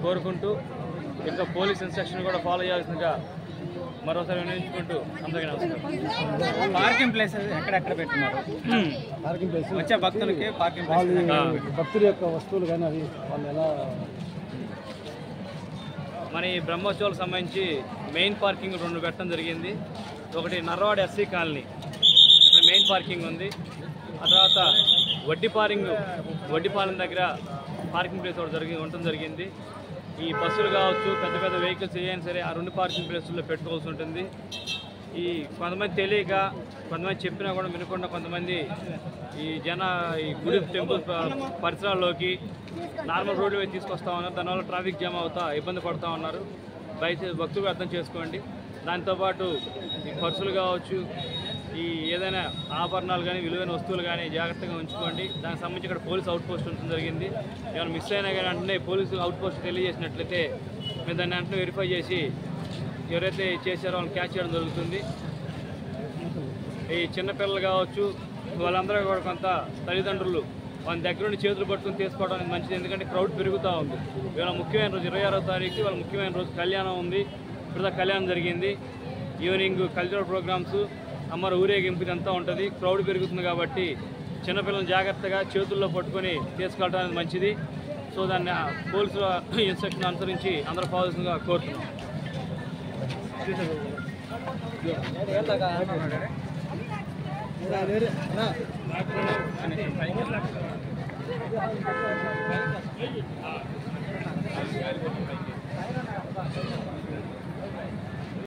కోరుకుంటూ ఇంకా police instruction కూడా ఫాలో చేయాల్సిందిగా మరోసారి వినియోగించుకుంటూ అందరికీ నమస్కారం. పార్కింగ్ ప్లేసెస్ ఎక్కడెక్కడ పెట్టున్నారు? పార్కింగ్ ప్లేస్ వచ్చే భక్తులకి పార్కింగ్ భక్తుల యొక్క వస్తువులు కానీ అవి వాళ్ళు ఎలా మన ఈ బ్రహ్మోత్సవాలకు సంబంధించి మెయిన్ పార్కింగ్ 2 పెట్టడం జరిగింది. ఒకటి నర్రవాడ ఎస్సీ కాలనీ, ఇక్కడ మెయిన్ పార్కింగ్ ఉంది. ఆ తర్వాత వడ్డిపాలెం దగ్గర పార్కింగ్ ప్లేస్ ఒకటి ఉండటం జరిగింది. ఈ బస్సులు కావచ్చు, పెద్ద పెద్ద వెహికల్స్ ఏమైనా సరే ఆ 2 పార్కింగ్ ప్లేసుల్లో పెట్టుకోవాల్సి ఉంటుంది. ఈ కొంతమంది తెలియక, కొంతమంది చెప్పినా కూడా వినకుండా కొంతమంది ఈ గుడి టెంపుల్ పరిసరాల్లోకి నార్మల్ రోడ్డు మీద తీసుకొస్తా ఉన్నారు. దానివల్ల ట్రాఫిక్ జామ్ అవుతా ఇబ్బంది పడుతూ ఉన్నారు. దయచేసి భక్తులు అర్థం చేసుకోండి. దాంతోపాటు ఈ పర్సులు కావచ్చు, ఈ ఏదైనా ఆభరణాలు కానీ విలువైన వస్తువులు కానీ జాగ్రత్తగా ఉంచుకోండి. దానికి సంబంధించి ఇక్కడ పోలీస్ అవుట్ పోస్ట్ ఉండడం జరిగింది. ఏమైనా మిస్ అయినా కానీ అంటే పోలీసు అవుట్ పోస్ట్ తెలియజేసినట్లయితే మేము దాన్ని వెంటనే వెరిఫై చేసి ఎవరైతే చేశారో వాళ్ళని క్యాచ్ చేయడం జరుగుతుంది. ఈ చిన్నపిల్లలు కావచ్చు, వాళ్ళందరూ కూడా కొంత తల్లిదండ్రులు వాళ్ళ దగ్గర నుండి చేతులు పట్టుకుని తీసుకోవడానికి మంచిది. ఎందుకంటే క్రౌడ్ పెరుగుతూ ఉంది. ఇవాళ ముఖ్యమైన రోజు 26వ తారీఖు, వాళ్ళ ముఖ్యమైన రోజు కళ్యాణం ఉంది. ఇప్పుడు కళ్యాణం జరిగింది. ఈవినింగ్ కల్చరల్ ప్రోగ్రామ్స్, అమ్మవారి ఊరేగింపు ఇదంతా ఉంటుంది. క్రౌడ్ పెరుగుతుంది కాబట్టి చిన్నపిల్లలను జాగ్రత్తగా చేతుల్లో పట్టుకొని తీసుకెళ్ళడానికి మంచిది. సో దాన్ని పోలీసుల ఇన్స్ట్రక్షన్ అనుసరించి అందరూ ఫాలోగా కోరుతున్నాం.